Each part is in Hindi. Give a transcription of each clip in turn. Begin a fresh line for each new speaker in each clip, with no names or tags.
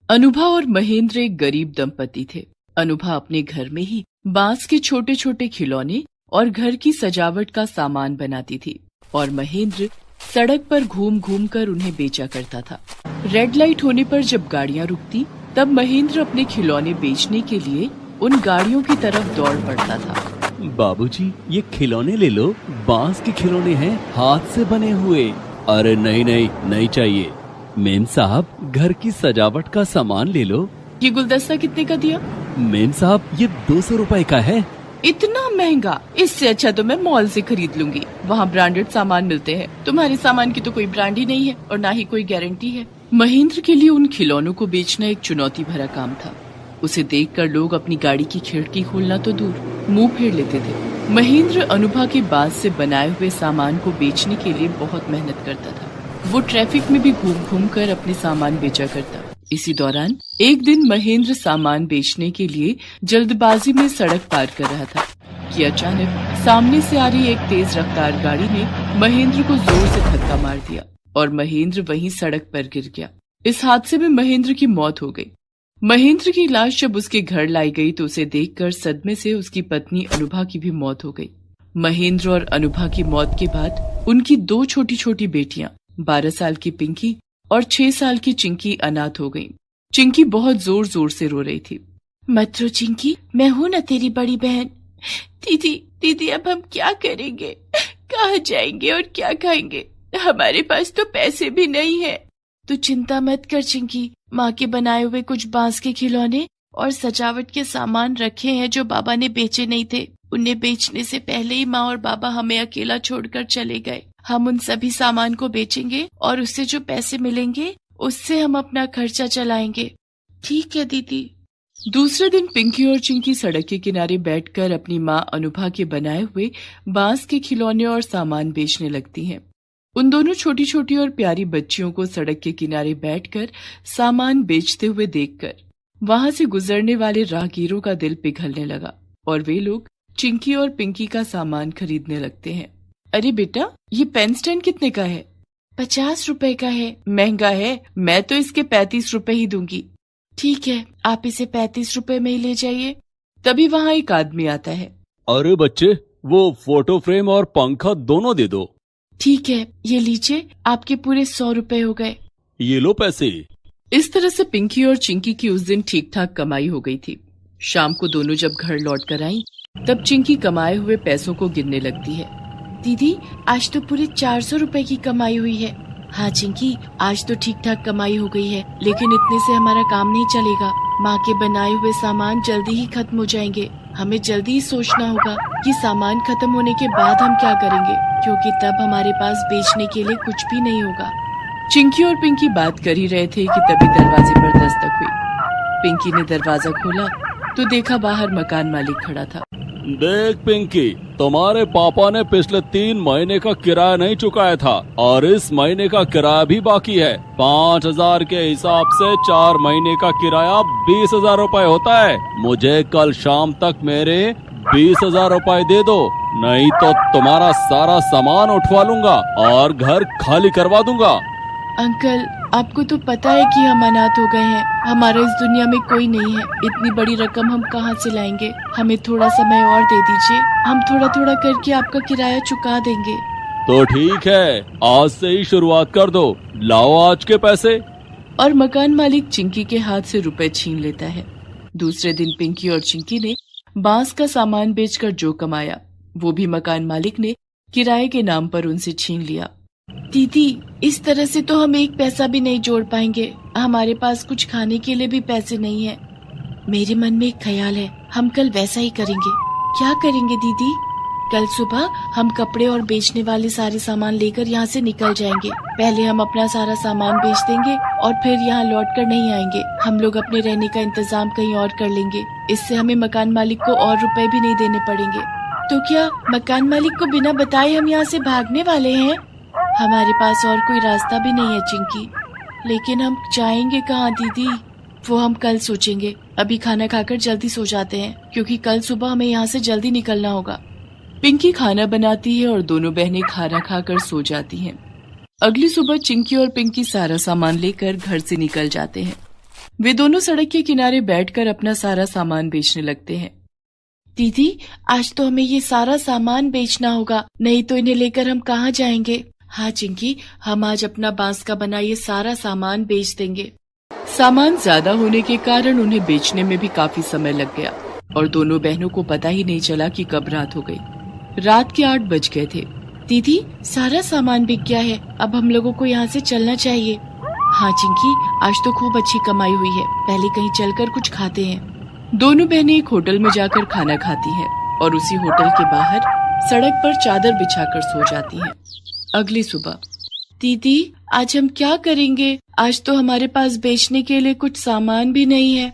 अनुभा और महेंद्र एक गरीब दंपति थे। अनुभा अपने घर में ही बांस के छोटे छोटे खिलौने और घर की सजावट का सामान बनाती थी और महेंद्र सड़क पर घूम घूम कर उन्हें बेचा करता था। रेड लाइट होने पर जब गाड़ियां रुकती तब महेंद्र अपने खिलौने बेचने के लिए उन गाड़ियों की तरफ दौड़ पड़ता था।
बाबूजी, ये खिलौने ले लो, बांस के खिलौने हैं, हाथ से बने हुए। अरे नहीं नहीं, नहीं चाहिए। मेम साहब, घर की सजावट का सामान ले लो।
ये गुलदस्ता कितने का दिया?
मेम साहब, ये 200 रुपए का है।
इतना महंगा? इससे अच्छा तो मैं मॉल से खरीद लूंगी, वहाँ ब्रांडेड सामान मिलते हैं। तुम्हारे सामान की तो कोई ब्रांड ही नहीं है और ना ही कोई गारंटी है। महेंद्र के लिए उन खिलौनों को बेचना एक चुनौती भरा काम था। उसे देखकर लोग अपनी गाड़ी की खिड़की खोलना तो दूर, मुंह फेर लेते थे। महेंद्र अनुभा के बांस से बनाए हुए सामान को बेचने के लिए बहुत मेहनत करता था। वो ट्रैफिक में भी घूम घूम कर अपने सामान बेचा करता। इसी दौरान एक दिन महेंद्र सामान बेचने के लिए जल्दबाजी में सड़क पार कर रहा था कि अचानक सामने से आ रही एक तेज रफ्तार गाड़ी ने महेंद्र को जोर से धक्का मार दिया और महेंद्र वहीं सड़क पर गिर गया। इस हादसे में महेंद्र की मौत हो गई। महेंद्र की लाश जब उसके घर लाई गई तो उसे देखकर सदमे से उसकी पत्नी अनुभा की भी मौत हो गई। महेंद्र और अनुभा की मौत के बाद उनकी 2 छोटी छोटी बेटियां 12 साल की पिंकी और 6 साल की चिंकी अनाथ हो गईं। चिंकी बहुत जोर जोर से रो रही थी। मत रो चिंकी, मैं हूँ ना तेरी बड़ी बहन। दीदी अब हम क्या करेंगे? कहाँ जाएंगे और क्या खाएंगे? हमारे पास तो पैसे भी नहीं है। तू चिंता मत कर चिंकी, माँ के बनाए हुए कुछ बांस के खिलौने और सजावट के सामान रखे हैं जो बाबा ने बेचे नहीं थे। उन्हें बेचने से पहले ही माँ और बाबा हमें अकेला छोड़कर चले गए। हम उन सभी सामान को बेचेंगे और उससे जो पैसे मिलेंगे उससे हम अपना खर्चा चलाएंगे। ठीक है दीदी। दूसरे दिन पिंकी और चिंकी सड़क के किनारे बैठकर अपनी माँ अनुभा के बनाए हुए बांस के खिलौने और सामान बेचने लगती हैं। उन दोनों छोटी छोटी और प्यारी बच्चियों को सड़क के किनारे बैठकर सामान बेचते हुए देखकर वहां से गुजरने वाले राहगीरों का दिल पिघलने लगा और वे लोग चिंकी और पिंकी का सामान खरीदने लगते हैं। अरे बेटा, ये पेन स्टैंड कितने का है? 50 रुपए का है। महंगा है, मैं तो इसके 35 रुपए ही दूंगी। ठीक है, आप इसे 35 रुपए में ही ले जाइए। तभी वहाँ एक आदमी आता है।
अरे बच्चे, वो फोटो फ्रेम और पंखा दोनों दे दो।
ठीक है, ये लीजिए, आपके पूरे 100 रुपए हो गए।
ये लो पैसे।
इस तरह से पिंकी और चिंकी की उस दिन ठीक ठाक कमाई हो गई थी। शाम को दोनों जब घर लौट कर आई तब चिंकी कमाए हुए पैसों को गिनने लगती है। दीदी, आज तो पूरे 400 रुपए की कमाई हुई है। हाँ चिंकी, आज तो ठीक ठाक कमाई हो गई है, लेकिन इतने से हमारा काम नहीं चलेगा। माँ के बनाए हुए सामान जल्दी ही खत्म हो जाएंगे। हमें जल्दी ही सोचना होगा कि सामान खत्म होने के बाद हम क्या करेंगे, क्योंकि तब हमारे पास बेचने के लिए कुछ भी नहीं होगा। चिंकी और पिंकी बात कर ही रहे थे कि तभी दरवाजे पर दस्तक हुई। पिंकी ने दरवाजा खोला तो देखा बाहर मकान मालिक खड़ा था।
देख पिंकी, तुम्हारे पापा ने पिछले 3 महीने का किराया नहीं चुकाया था और इस महीने का किराया भी बाकी है। 5000 के हिसाब से 4 महीने का किराया 20,000 रुपए होता है। मुझे कल शाम तक मेरे 20,000 रुपए दे दो, नहीं तो तुम्हारा सारा सामान उठवा लूंगा और घर खाली करवा दूंगा।
अंकल, आपको तो पता है कि हम अनाथ हो गए हैं। हमारा इस दुनिया में कोई नहीं है। इतनी बड़ी रकम हम कहाँ से लाएंगे? हमें थोड़ा समय और दे दीजिए, हम थोड़ा थोड़ा करके आपका किराया चुका देंगे।
तो ठीक है, आज से ही शुरुआत कर दो। लाओ आज के पैसे।
और मकान मालिक चिंकी के हाथ से रुपए छीन लेता है। दूसरे दिन पिंकी और चिंकी ने बांस का सामान बेचकर जो कमाया वो भी मकान मालिक ने किराए के नाम पर उनसे छीन लिया। दीदी, इस तरह से तो हम एक पैसा भी नहीं जोड़ पाएंगे। हमारे पास कुछ खाने के लिए भी पैसे नहीं है। मेरे मन में एक ख्याल है, हम कल वैसा ही करेंगे। क्या करेंगे दीदी? कल सुबह हम कपड़े और बेचने वाले सारे सामान लेकर यहाँ से निकल जाएंगे। पहले हम अपना सारा सामान बेच देंगे और फिर यहाँ लौट कर नहीं आएंगे। हम लोग अपने रहने का इंतजाम कहीं और कर लेंगे। इससे हमें मकान मालिक को और रुपए भी नहीं देने पड़ेंगे। तो क्या मकान मालिक को बिना बताए हम यहाँ से भागने वाले हैं? हमारे पास और कोई रास्ता भी नहीं है चिंकी, लेकिन हम जाएंगे कहाँ दीदी? वो हम कल सोचेंगे। अभी खाना खाकर जल्दी सो जाते हैं, क्योंकि कल सुबह हमें यहाँ से जल्दी निकलना होगा। पिंकी खाना बनाती है और दोनों बहनें खाना खाकर सो जाती हैं। अगली सुबह चिंकी और पिंकी सारा सामान लेकर घर से निकल जाते हैं। वे दोनों सड़क के किनारे बैठकर अपना सारा सामान बेचने लगते हैं। दीदी, आज तो हमें ये सारा सामान बेचना होगा, नहीं तो इन्हें लेकर हम कहाँ जाएंगे। हाँ चिंकी, हम आज अपना बांस का बना ये सारा सामान बेच देंगे। सामान ज्यादा होने के कारण उन्हें बेचने में भी काफी समय लग गया और दोनों बहनों को पता ही नहीं चला कि कब रात हो गई। रात के 8 बज गए थे। दीदी, सारा सामान बिक गया है, अब हम लोगों को यहाँ से चलना चाहिए। हाँ चिंकी, आज तो खूब अच्छी कमाई हुई है, पहले कहीं चलकर कुछ खाते हैं। दोनों बहनें एक होटल में जाकर खाना खाती हैं और उसी होटल के बाहर सड़क पर चादर बिछाकर सो जाती हैं। अगली सुबह, दीदी आज हम क्या करेंगे, आज तो हमारे पास बेचने के लिए कुछ सामान भी नहीं है।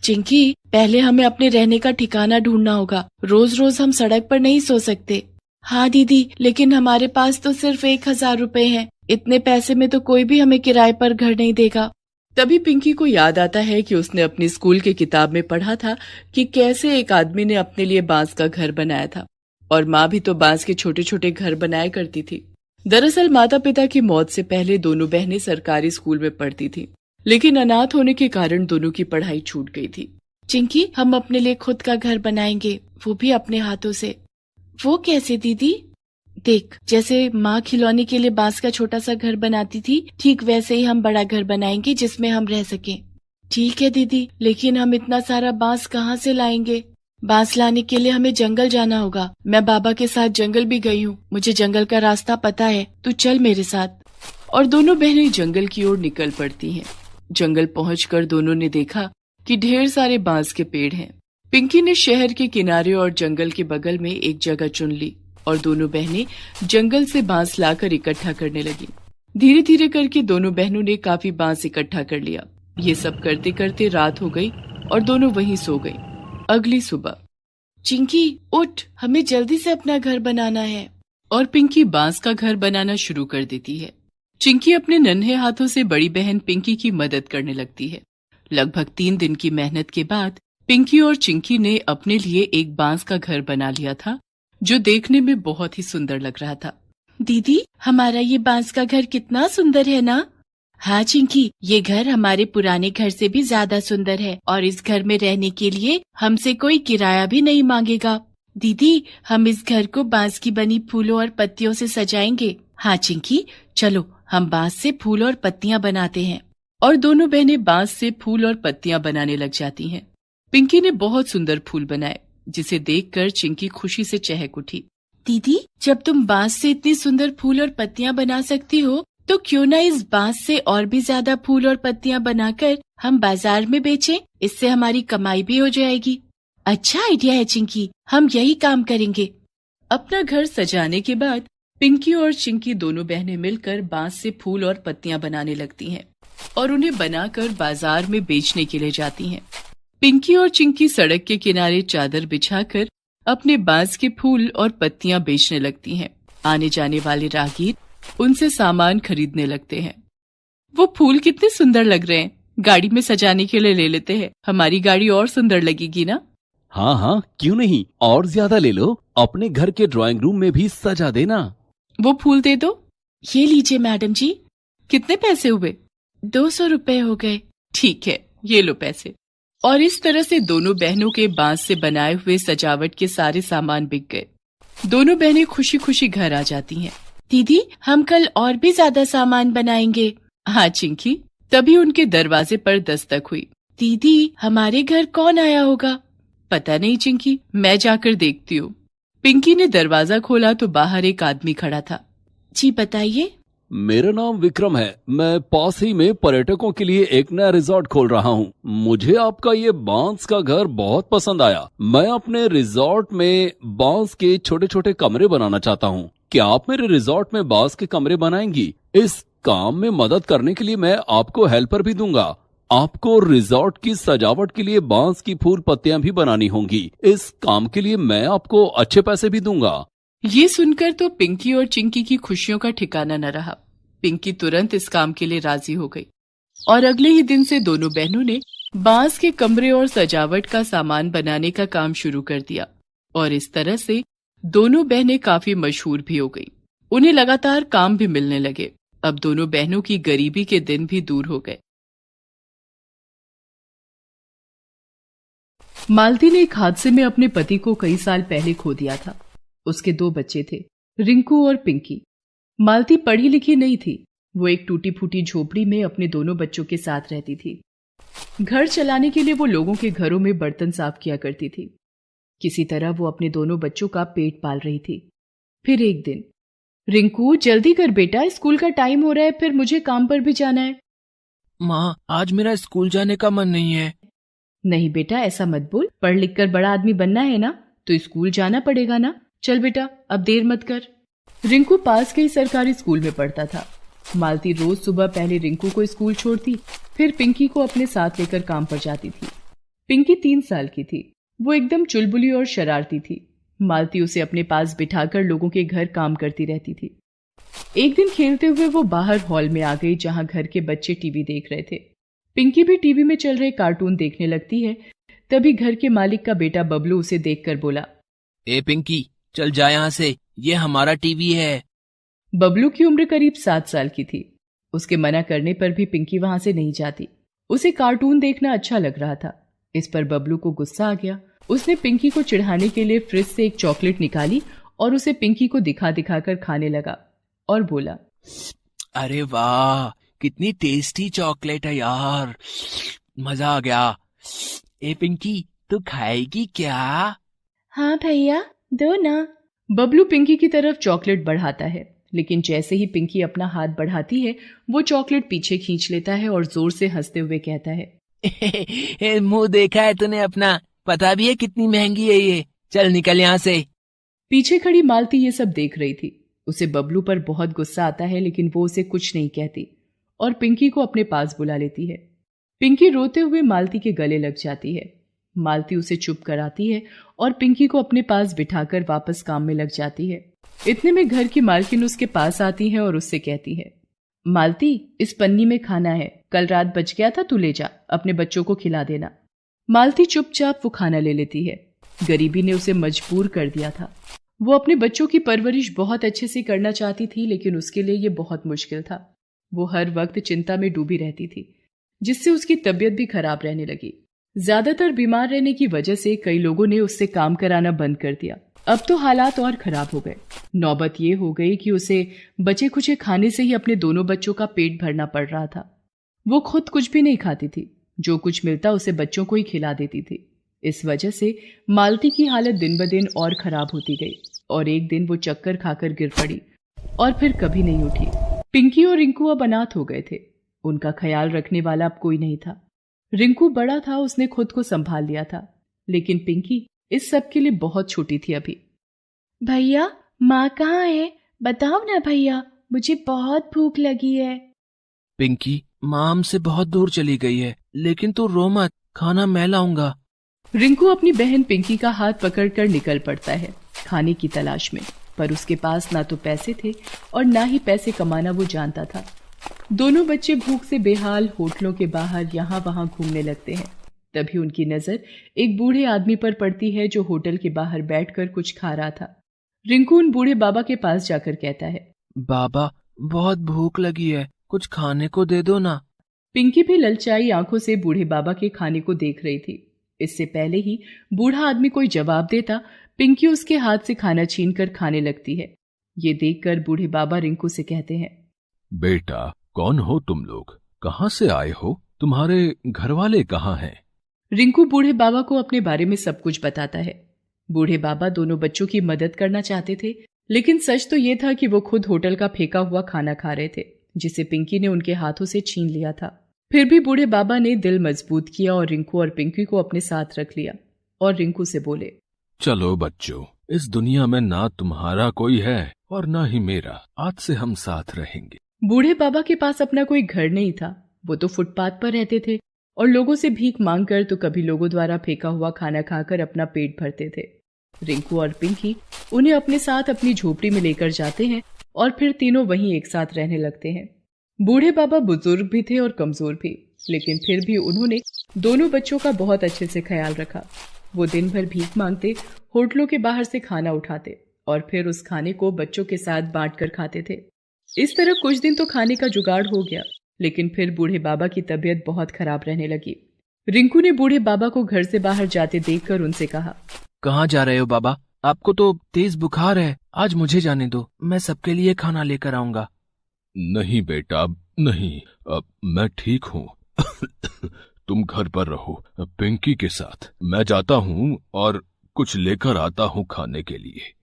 चिंकी, पहले हमें अपने रहने का ठिकाना ढूंढना होगा, रोज रोज हम सड़क पर नहीं सो सकते। हाँ दीदी, लेकिन हमारे पास तो सिर्फ 1000 रुपए हैं, इतने पैसे में तो कोई भी हमें किराए पर घर नहीं देगा। तभी पिंकी को याद आता है कि उसने अपनी स्कूल की किताब में पढ़ा था कि कैसे एक आदमी ने अपने लिए बांस का घर बनाया था और माँ भी तो बांस के छोटे छोटे घर बनाया करती थी। दरअसल माता पिता की मौत से पहले दोनों बहनें सरकारी स्कूल में पढ़ती थीं, लेकिन अनाथ होने के कारण दोनों की पढ़ाई छूट गई थी। चिंकी, हम अपने लिए खुद का घर बनाएंगे, वो भी अपने हाथों से। वो कैसे दीदी? देख, जैसे माँ खिलौने के लिए बांस का छोटा सा घर बनाती थी, ठीक वैसे ही हम बड़ा घर बनाएंगे जिसमें हम रह सकें। ठीक है दीदी, लेकिन हम इतना सारा बांस कहाँ से लाएंगे? बांस लाने के लिए हमें जंगल जाना होगा। मैं बाबा के साथ जंगल भी गई हूँ, मुझे जंगल का रास्ता पता है, तू चल मेरे साथ। और दोनों बहनें जंगल की ओर निकल पड़ती हैं। जंगल पहुंचकर दोनों ने देखा कि ढेर सारे बांस के पेड़ हैं। पिंकी ने शहर के किनारे और जंगल के बगल में एक जगह चुन ली और दोनों बहनें जंगल से बांस लाकर इकट्ठा करने लगी। धीरे धीरे करके दोनों बहनों ने काफी बांस इकट्ठा कर लिया। ये सब करते करते रात हो गई और दोनों वहीं सो गई। अगली सुबह, चिंकी उठ, हमें जल्दी से अपना घर बनाना है। और पिंकी बांस का घर बनाना शुरू कर देती है। चिंकी अपने नन्हे हाथों से बड़ी बहन पिंकी की मदद करने लगती है। लगभग 3 दिन की मेहनत के बाद पिंकी और चिंकी ने अपने लिए एक बांस का घर बना लिया था, जो देखने में बहुत ही सुंदर लग रहा था। दीदी, हमारा ये बांस का घर कितना सुंदर है ना? हाँ चिंकी, ये घर हमारे पुराने घर से भी ज्यादा सुंदर है और इस घर में रहने के लिए हमसे कोई किराया भी नहीं मांगेगा। दीदी, हम इस घर को बांस की बनी फूलों और पत्तियों से सजाएंगे। हाँ चिंकी, चलो हम बांस से फूल और पत्तियां बनाते हैं। और दोनों बहनें बांस से फूल और पत्तियां बनाने लग जाती हैं। पिंकी ने बहुत सुंदर फूल बनाए, जिसे देखकर चिंकी खुशी से चहक उठी। दीदी, जब तुम बांस से इतनी सुंदर फूल और पत्तियां बना सकती हो, तो क्यों ना इस बांस से और भी ज्यादा फूल और पत्तियां बनाकर हम बाजार में बेचें, इससे हमारी कमाई भी हो जाएगी। अच्छा आइडिया है चिंकी, हम यही काम करेंगे। अपना घर सजाने के बाद पिंकी और चिंकी दोनों बहनें मिलकर बांस से फूल और पत्तियां बनाने लगती हैं और उन्हें बनाकर बाजार में बेचने के लिए जाती हैं। पिंकी और चिंकी सड़क के किनारे चादर बिछाकर अपने बांस के फूल और पत्तियां बेचने लगती हैं। आने जाने वाले राहगीर उनसे सामान खरीदने लगते हैं। वो फूल कितने सुंदर लग रहे हैं, गाड़ी में सजाने के लिए ले लेते हैं, हमारी गाड़ी और सुंदर लगेगी ना?
हाँ हाँ, क्यों नहीं, और ज्यादा ले लो, अपने घर के ड्राइंग रूम में भी सजा देना।
वो फूल दे दो। ये लीजिए मैडम जी। कितने पैसे हुए? 200 रुपए हो गए। ठीक है, ये लो पैसे। और इस तरह से दोनों बहनों के बांस से बनाए हुए सजावट के सारे सामान बिक गए। दोनों बहनें खुशी खुशी घर आ जाती हैं। दीदी, हम कल और भी ज्यादा सामान बनाएंगे। हाँ चिंकी। तभी उनके दरवाजे पर दस्तक हुई। दीदी, हमारे घर कौन आया होगा? पता नहीं चिंकी, मैं जाकर देखती हूँ। पिंकी ने दरवाजा खोला तो बाहर एक आदमी खड़ा था। जी बताइए।
मेरा नाम विक्रम है, मैं पास ही में पर्यटकों के लिए एक नया रिजॉर्ट खोल रहा हूँ। मुझे आपका ये बांस का घर बहुत पसंद आया। मैं अपने रिजॉर्ट में बांस के छोटे छोटे कमरे बनाना चाहता हूँ। क्या आप मेरे रिजॉर्ट में बांस के कमरे बनाएंगी? इस काम में मदद करने के लिए मैं आपको हेल्पर भी दूंगा। आपको रिजॉर्ट की सजावट के लिए बांस की फूल पत्तियां भी बनानी होंगी। इस काम के लिए मैं आपको अच्छे पैसे भी दूंगा।
ये सुनकर तो पिंकी और चिंकी की खुशियों का ठिकाना न रहा। पिंकी तुरंत इस काम के लिए राजी हो गई और अगले ही दिन से दोनों बहनों ने बांस के कमरे और सजावट का सामान बनाने का काम शुरू कर दिया। और इस तरह से दोनों बहनें काफी मशहूर भी हो गई। उन्हें लगातार काम भी मिलने लगे। अब दोनों बहनों की गरीबी के दिन भी दूर हो गए। मालती ने एक हादसे में अपने पति को कई साल पहले खो दिया था। उसके 2 बच्चे थे, रिंकू और पिंकी। मालती पढ़ी लिखी नहीं थी। वो एक टूटी फूटी झोपड़ी में अपने दोनों बच्चों के साथ रहती थी। घर चलाने के लिए वो लोगों के घरों में बर्तन साफ किया करती थी। किसी तरह वो अपने दोनों बच्चों का पेट पाल रही थी। फिर एक दिन, रिंकू जल्दी कर बेटा, स्कूल का टाइम हो रहा है, फिर मुझे काम पर भी जाना है।
माँ, आज मेरा स्कूल जाने का मन नहीं है।
नहीं बेटा, ऐसा मत बोल। पढ़ लिख कर बड़ा आदमी बनना है ना, तो स्कूल जाना पड़ेगा ना। चल बेटा, अब देर मत कर। रिंकू पास के ही सरकारी स्कूल में पढ़ता था। मालती रोज सुबह पहले रिंकू को स्कूल छोड़ती, फिर पिंकी को अपने साथ लेकर काम पर जाती थी। पिंकी 3 साल की थी। वो एकदम चुलबुली और शरारती थी। मालती उसे अपने पास बिठाकर लोगों के घर काम करती रहती थी। एक दिन खेलते हुए वो बाहर हॉल में आ गई, जहां घर के बच्चे टीवी देख रहे थे। पिंकी भी टीवी में चल रहे कार्टून देखने लगती है। तभी घर के मालिक का बेटा बबलू उसे देखकर बोला,
ए पिंकी, चल जा यहाँ से, ये हमारा टीवी है।
बबलू की उम्र करीब 7 साल की थी। उसके मना करने पर भी पिंकी वहां से नहीं जाती। उसे कार्टून देखना अच्छा लग रहा था। इस पर बबलू को गुस्सा आ गया। उसने पिंकी को चिढ़ाने के लिए फ्रिज से एक चॉकलेट निकाली और उसे पिंकी को दिखा दिखाकर खाने लगा और बोला,
अरे वाह, कितनी टेस्टी चॉकलेट है यार, मजा आ गया। ए पिंकी, तू खाएगी क्या?
हाँ भैया, दो ना। बबलू पिंकी की तरफ चॉकलेट बढ़ाता है, लेकिन जैसे ही पिंकी अपना हाथ बढ़ाती है, वो चॉकलेट पीछे खींच लेता है और जोर से हंसते हुए कहता है,
मुंह देखा है तूने अपना? पता भी है कितनी महंगी है ये, चल निकल यहाँ से।
पीछे खड़ी मालती ये सब देख रही थी। उसे बबलू पर बहुत गुस्सा आता है, लेकिन वो उसे कुछ नहीं कहती और पिंकी को अपने पास बुला लेती है। पिंकी रोते हुए मालती के गले लग जाती है। मालती उसे चुप कराती है और पिंकी को अपने पास बिठाकर वापस काम में लग जाती है। इतने में घर की मालकिन उसके पास आती है और उससे कहती है, मालती, इस पन्नी में खाना है, कल रात बच गया था, तू ले जा, अपने बच्चों को खिला देना। मालती चुपचाप वो खाना ले लेती है। गरीबी ने उसे मजबूर कर दिया था। वो अपने बच्चों की परवरिश बहुत अच्छे से करना चाहती थी, लेकिन उसके लिए ये बहुत मुश्किल था। वो हर वक्त चिंता में डूबी रहती थी, जिससे उसकी तबीयत भी खराब रहने लगी। ज्यादातर बीमार रहने की वजह से कई लोगों ने उससे काम कराना बंद कर दिया। अब तो हालात और खराब हो गए। नौबत ये हो गई कि उसे बचे खुचे खाने से ही अपने दोनों बच्चों का पेट भरना पड़ रहा था। वो खुद कुछ भी नहीं खाती थी। जो कुछ मिलता उसे बच्चों को ही खिला देती थी। इस वजह से मालती की हालत दिन ब दिन और खराब होती गई और एक दिन वो चक्कर खाकर गिर पड़ी और फिर कभी नहीं उठी। पिंकी और रिंकू अब अनाथ हो गए थे। उनका ख्याल रखने वाला अब कोई नहीं था। रिंकू बड़ा था, उसने खुद को संभाल लिया था, लेकिन पिंकी इस सब के लिए बहुत छोटी थी अभी। भैया, माँ कहाँ है? बताओ ना भैया, मुझे बहुत भूख लगी है।
पिंकी, माँ हमसे बहुत दूर चली गई है, लेकिन तू रो मत, खाना मैं लाऊंगा।
रिंकू अपनी बहन पिंकी का हाथ पकड़कर निकल पड़ता है खाने की तलाश में, पर उसके पास ना तो पैसे थे और ना ही पैसे कमाना वो जानता था। दोनों बच्चे भूख से बेहाल होटलों के बाहर यहाँ वहां घूमने लगते हैं। तभी उनकी नजर एक बूढ़े आदमी पर पड़ती है जो होटल के बाहर बैठकर कुछ खा रहा था। रिंकू उन बूढ़े बाबा के पास जाकर कहता है,
बाबा, बहुत भूख लगी है, कुछ खाने को दे दो ना।
पिंकी भी ललचाई आंखों से बूढ़े बाबा के खाने को देख रही थी। इससे पहले ही बूढ़ा आदमी कोई जवाब देता, पिंकी उसके हाथ से खाना छीनकर खाने लगती है। ये देखकर बूढ़े बाबा रिंकू से कहते हैं,
बेटा, कौन हो तुम लोग? कहाँ से आए हो? तुम्हारे घर वाले कहाँ हैं?
रिंकू बूढ़े बाबा को अपने बारे में सब कुछ बताता है। बूढ़े बाबा दोनों बच्चों की मदद करना चाहते थे, लेकिन सच तो ये था कि वो खुद होटल का फेंका हुआ खाना खा रहे थे, जिसे पिंकी ने उनके हाथों से छीन लिया था। फिर भी बूढ़े बाबा ने दिल मजबूत किया और रिंकू और पिंकी को अपने साथ रख लिया और रिंकू से बोले,
चलो बच्चों, इस दुनिया में ना तुम्हारा कोई है और ना ही मेरा, आज से हम साथ रहेंगे।
बूढ़े बाबा के पास अपना कोई घर नहीं था। वो तो फुटपाथ पर रहते थे और लोगों से भीख मांगकर तो कभी लोगों द्वारा फेंका हुआ खाना खाकर अपना पेट भरते थे। रिंकू और पिंकी उन्हें अपने साथ अपनी झोपड़ी में लेकर जाते हैं और फिर तीनों वहीं एक साथ रहने लगते हैं। बूढ़े बाबा बुजुर्ग भी थे और कमजोर भी, लेकिन फिर भी उन्होंने दोनों बच्चों का बहुत अच्छे से ख्याल रखा। वो दिन भर भीख मांगते, होटलों के बाहर से खाना उठाते और फिर उस खाने को बच्चों के साथ बांटकर खाते थे। इस तरह कुछ दिन तो खाने का जुगाड़ हो गया, लेकिन फिर बूढ़े बाबा की तबीयत बहुत खराब रहने लगी। रिंकू ने बूढ़े बाबा को घर से बाहर जाते देखकर उनसे कहा,
कहाँ जा रहे हो बाबा? आपको तो तेज बुखार है। आज मुझे जाने दो, मैं सबके लिए खाना लेकर आऊंगा।
नहीं बेटा, नहीं, मैं ठीक हूँ। तुम घर पर रहो पिंकी के साथ। मैं जाता हूँ और कुछ लेकर आता हूँ खाने के लिए।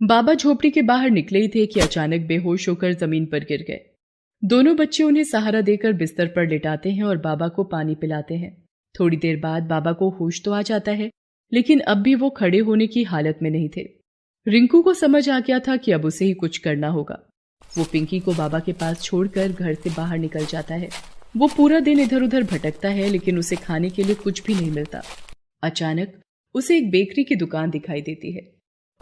बाबा झोपड़ी के बाहर निकले ही थे कि अचानक बेहोश होकर जमीन पर गिर गए। दोनों बच्चे उन्हें सहारा देकर बिस्तर पर लिटाते हैं और बाबा को पानी पिलाते हैं। थोड़ी देर बाद बाबा को होश तो आ जाता है, लेकिन अब भी वो खड़े होने की हालत में नहीं थे। रिंकू को समझ आ गया था कि अब उसे ही कुछ करना होगा। वो पिंकी को बाबा के पास छोड़कर घर से बाहर निकल जाता है। वो पूरा दिन इधर उधर भटकता है, लेकिन उसे खाने के लिए कुछ भी नहीं मिलता। अचानक उसे एक बेकरी की दुकान दिखाई देती है।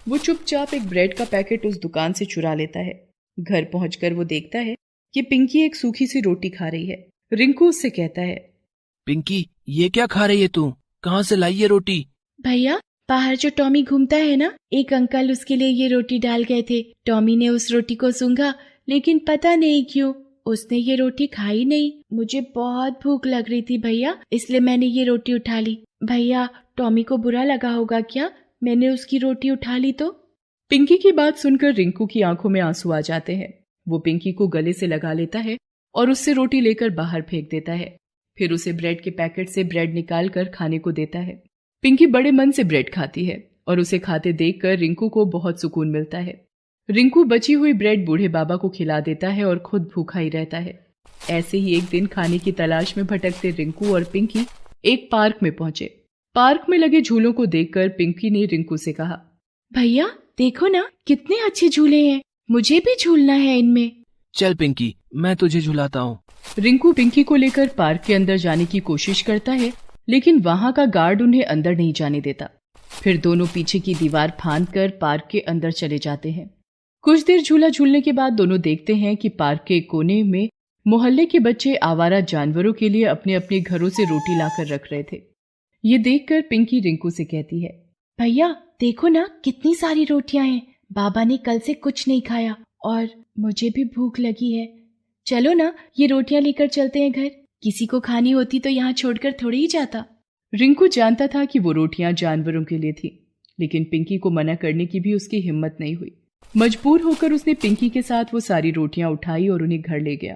वो चुपचाप एक ब्रेड का पैकेट उस दुकान से चुरा लेता है। घर पहुंचकर वो देखता है कि पिंकी एक सूखी सी रोटी खा रही है। रिंकू उससे कहता है,
पिंकी, ये क्या खा रही है तू? कहाँ से लाई ये रोटी?
भैया, बाहर जो टॉमी घूमता है ना, एक अंकल उसके लिए ये रोटी डाल गए थे। टॉमी ने उस रोटी को सूंघा, लेकिन पता नहीं क्यों उसने ये रोटी खाई नहीं। मुझे बहुत भूख लग रही थी भैया, इसलिए मैंने ये रोटी उठा ली। भैया, टॉमी को बुरा लगा होगा क्या मैंने उसकी रोटी उठा ली तो?
पिंकी की बात सुनकर रिंकू की आंखों में आंसू आ जाते हैं। वो पिंकी को गले से लगा लेता है और उससे रोटी लेकर बाहर फेंक देता है। फिर उसे ब्रेड के पैकेट से ब्रेड निकाल कर खाने को देता है। पिंकी बड़े मन से ब्रेड खाती है और उसे खाते देखकर रिंकू को बहुत सुकून मिलता है। रिंकू बची हुई ब्रेड बूढ़े बाबा को खिला देता है और खुद भूखा ही रहता है। ऐसे ही एक दिन खाने की तलाश में भटकते रिंकू और पिंकी एक पार्क में पहुंचे। पार्क में लगे झूलों को देखकर पिंकी ने रिंकू से कहा,
भैया देखो ना, कितने अच्छे झूले हैं, मुझे भी झूलना है इनमें।
चल पिंकी, मैं तुझे झुलाता हूँ।
रिंकू पिंकी को लेकर पार्क के अंदर जाने की कोशिश करता है, लेकिन वहां का गार्ड उन्हें अंदर नहीं जाने देता। फिर दोनों पीछे की दीवार फांदकर पार्क के अंदर चले जाते हैं। कुछ देर झूला झूलने के बाद दोनों देखते हैं कि पार्क के कोने में मोहल्ले के बच्चे आवारा जानवरों के लिए अपने अपने घरों से रोटी लाकर रख रहे थे। ये देखकर पिंकी रिंकू से कहती है,
भैया देखो ना, कितनी सारी रोटियां हैं। बाबा ने कल से कुछ नहीं खाया और मुझे भी भूख लगी है। चलो ना, ये रोटियां लेकर चलते हैं घर। किसी को खानी होती तो यहाँ छोड़कर थोड़ी ही जाता।
रिंकू जानता था कि वो रोटियां जानवरों के लिए थी, लेकिन पिंकी को मना करने की भी उसकी हिम्मत नहीं हुई। मजबूर होकर उसने पिंकी के साथ वो सारी रोटियां उठाई और उन्हें घर ले गया।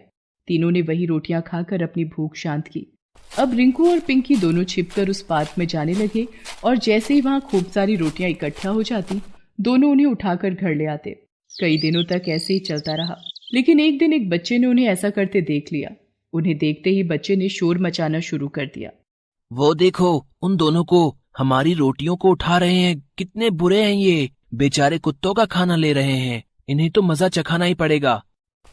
तीनों ने वही रोटियां खाकर अपनी भूख शांत की। अब रिंकू और पिंकी दोनों छिपकर उस पार्क में जाने लगे और जैसे ही वहां खूब सारी रोटियां इकट्ठा हो जाती, दोनों उन्हें उठाकर घर ले आते। कई दिनों तक ऐसे ही चलता रहा, लेकिन एक दिन एक बच्चे ने उन्हें ऐसा करते देख लिया। उन्हें देखते ही बच्चे ने शोर मचाना शुरू कर दिया।
वो देखो, उन दोनों को हमारी रोटियों को उठा रहे हैं। कितने बुरे हैं ये, बेचारे कुत्तों का खाना ले रहे हैं। इन्हें तो मजा चखाना ही पड़ेगा।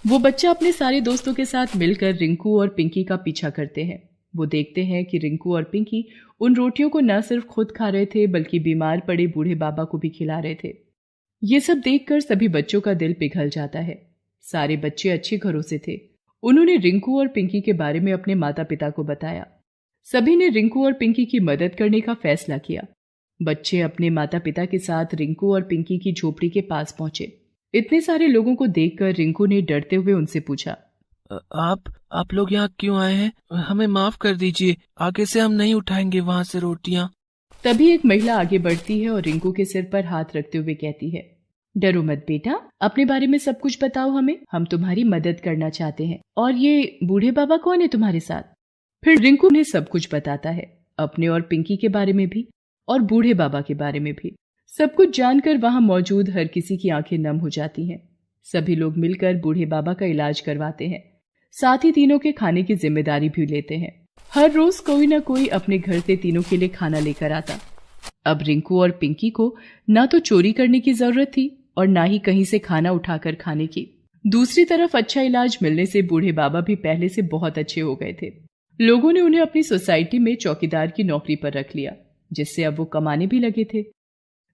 वो बच्चा अपने सारे दोस्तों के साथ मिलकर रिंकू और पिंकी का पीछा करते हैं। वो देखते हैं कि रिंकू और पिंकी उन रोटियों को न सिर्फ खुद खा रहे थे, बल्कि बीमार पड़े बूढ़े बाबा को भी खिला रहे थे। ये सब देखकर सभी बच्चों का दिल पिघल जाता है। सारे बच्चे अच्छे घरों से थे। उन्होंने रिंकू और पिंकी के बारे में अपने माता पिता को बताया। सभी ने रिंकू और पिंकी की मदद करने का फैसला किया। बच्चे अपने माता पिता के साथ रिंकू और पिंकी की झोपड़ी के पास पहुंचे। इतने सारे लोगों को देखकर रिंकू ने डरते हुए उनसे पूछा,
आप लोग यहाँ क्यों आए हैं? हमें माफ कर दीजिए, आगे से हम नहीं उठाएंगे वहाँ से रोटियाँ।
तभी एक महिला आगे बढ़ती है और रिंकू के सिर पर हाथ रखते हुए कहती है, डरो मत बेटा, अपने बारे में सब कुछ बताओ हमें, हम तुम्हारी मदद करना चाहते हैं। और ये बूढ़े बाबा कौन है तुम्हारे साथ? फिर रिंकू ने सब कुछ बताता है, अपने और पिंकी के बारे में भी और बूढ़े बाबा के बारे में भी। सब कुछ जानकर वहां मौजूद हर किसी की आंखें नम हो जाती हैं। सभी लोग मिलकर बूढ़े बाबा का इलाज करवाते हैं, साथ ही तीनों के खाने की जिम्मेदारी भी लेते हैं। हर रोज कोई ना कोई अपने घर से तीनों के लिए खाना लेकर आता। अब रिंकू और पिंकी को ना तो चोरी करने की जरूरत थी और ना ही कहीं से खाना उठाकर खाने की। दूसरी तरफ अच्छा इलाज मिलने से बूढ़े बाबा भी पहले से बहुत अच्छे हो गए थे। लोगों ने उन्हें अपनी सोसाइटी में चौकीदार की नौकरी पर रख लिया, जिससे अब वो कमाने भी लगे थे।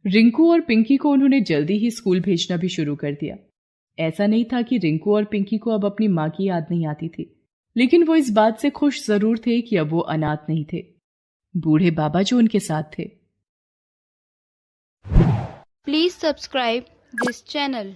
रिंकू और पिंकी को उन्होंने जल्दी ही स्कूल भेजना भी शुरू कर दिया। ऐसा नहीं था कि रिंकू और पिंकी को अब अपनी माँ की याद नहीं आती थी, लेकिन वो इस बात से खुश जरूर थे कि अब वो अनाथ नहीं थे। बूढ़े बाबा जो उनके साथ थे।
Please subscribe this channel.